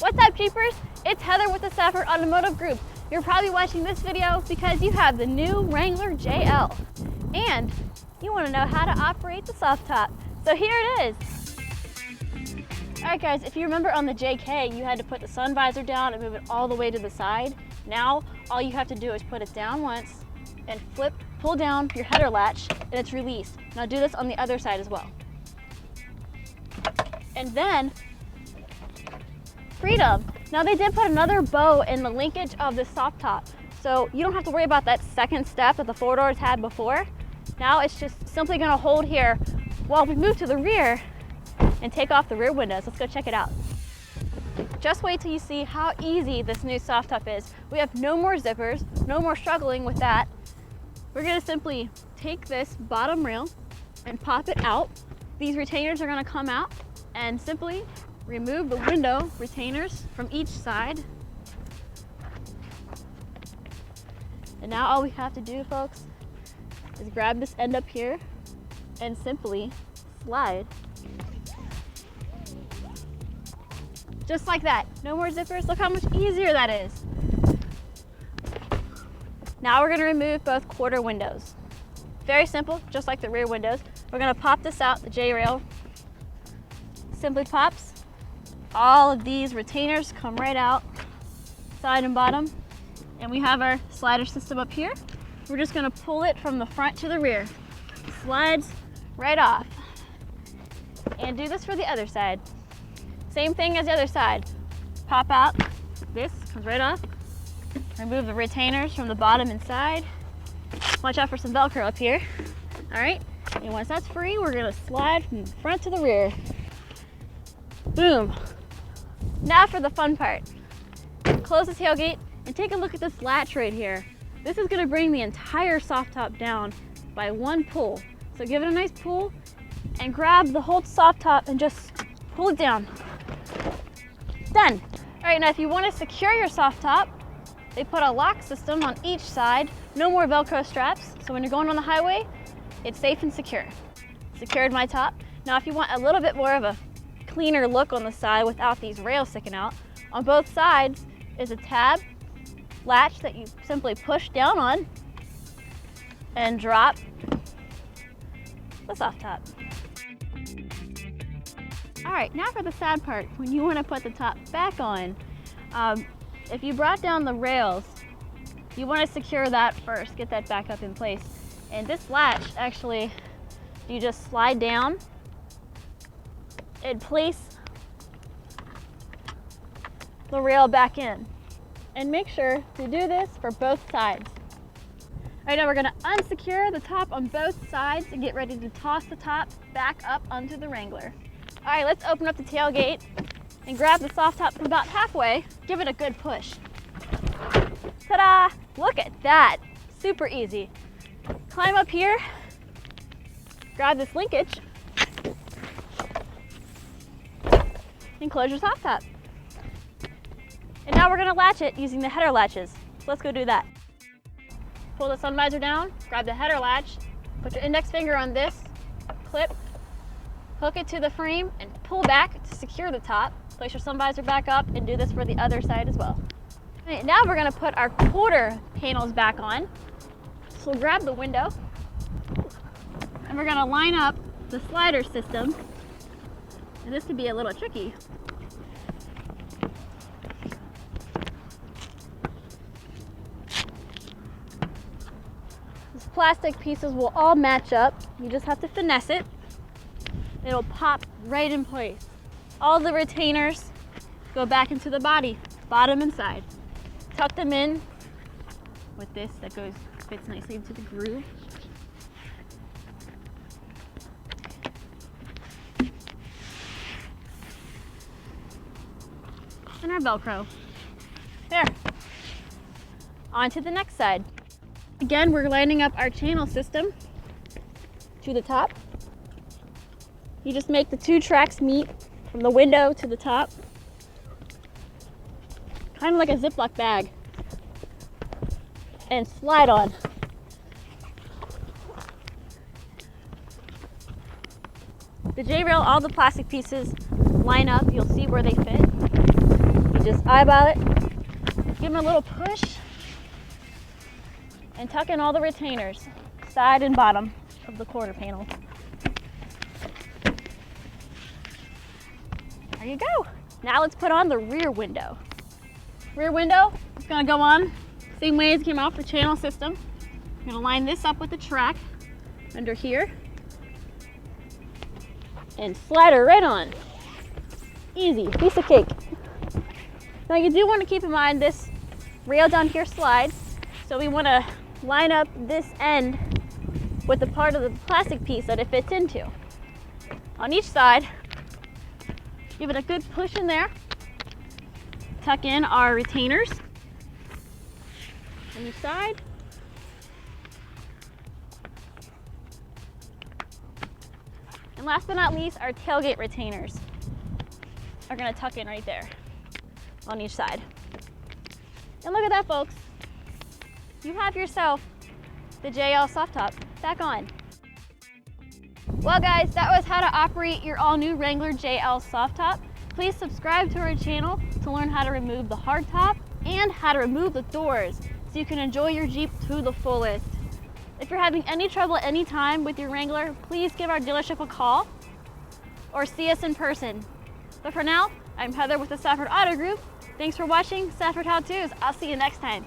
What's up, Jeepers? It's Heather with the Safford Automotive Group. You're probably watching this video because you have the new Wrangler JL and you want to know how to operate the soft top. So here it is. All right guys, if you remember on the JK, you had to put the sun visor down and move it all the way to the side. Now, all you have to do is put it down once and pull down your header latch and it's released. Now do this on the other side as well. And then, freedom. Now they did put another bow in the linkage of the soft top. So you don't have to worry about that second step that the four doors had before. Now it's just simply gonna hold here while we move to the rear and take off the rear windows. Let's go check it out. Just wait till you see how easy this new soft top is. We have no more zippers, no more struggling with that. We're gonna simply take this bottom rail and pop it out. These retainers are gonna come out and simply remove the window retainers from each side. And now all we have to do, folks, is grab this end up here and simply slide. Just like that. No more zippers. Look how much easier that is. Now we're going to remove both quarter windows. Very simple, just like the rear windows. We're going to pop this out, the J-rail simply pops. All of these retainers come right out, side and bottom. And we have our slider system up here. We're just going to pull it from the front to the rear. Slides right off. And do this for the other side. Same thing as the other side. Pop out, this comes right off. Remove the retainers from the bottom and side. Watch out for some Velcro up here. All right, and once that's free, we're gonna slide from the front to the rear. Boom. Now for the fun part. Close the tailgate and take a look at this latch right here. This is gonna bring the entire soft top down by one pull. So give it a nice pull and grab the whole soft top and just pull it down. Done. All right, now if you want to secure your soft top, they put a lock system on each side. No more Velcro straps. So when you're going on the highway, it's safe and secure. Secured my top. Now if you want a little bit more of a cleaner look on the side without these rails sticking out, on both sides is a tab latch that you simply push down on and drop the soft top. All right, now for the sad part, when you want to put the top back on. If you brought down the rails, you want to secure that first, get that back up in place. And this latch, actually, you just slide down and place the rail back in. And make sure to do this for both sides. All right, now we're gonna unsecure the top on both sides and get ready to toss the top back up onto the Wrangler. All right, let's open up the tailgate and grab the soft top from about halfway. Give it a good push. Ta-da! Look at that. Super easy. Climb up here, grab this linkage, and close your soft top. And now we're gonna latch it using the header latches. So let's go do that. Pull the sun visor down, grab the header latch, put your index finger on this clip, hook it to the frame and pull back to secure the top. Place your sun visor back up and do this for the other side as well. All right, now we're gonna put our quarter panels back on. So we'll grab the window and we're gonna line up the slider system. And this could be a little tricky. These plastic pieces will all match up. You just have to finesse it. It'll pop right in place. All the retainers go back into the body, bottom and side. Tuck them in with this that fits nicely into the groove. And our Velcro. There. On to the next side. Again, we're lining up our channel system to the top. You just make the two tracks meet from the window to the top. Kind of like a Ziploc bag. And slide on. The J-rail, all the plastic pieces line up. You'll see where they fit. You just eyeball it, give them a little push, and tuck in all the retainers, side and bottom of the quarter panel. There you go. Now let's put on the rear window. Rear window is gonna go on same way as it came off the channel system. I'm gonna line this up with the track under here and slide her right on. Easy, piece of cake. Now you do want to keep in mind this rail down here slides, so we want to line up this end with the part of the plastic piece that it fits into. On each side, give it a good push in there. Tuck in our retainers on each side. And last but not least, our tailgate retainers are gonna tuck in right there on each side. And look at that, folks. You have yourself the JL soft top back on. Well guys, that was how to operate your all new Wrangler JL soft top. Please subscribe to our channel to learn how to remove the hard top and how to remove the doors so you can enjoy your Jeep to the fullest. If you're having any trouble anytime with your Wrangler, please give our dealership a call or see us in person. But for now, I'm Heather with the Safford Auto Group. Thanks for watching Safford How To's. I'll see you next time.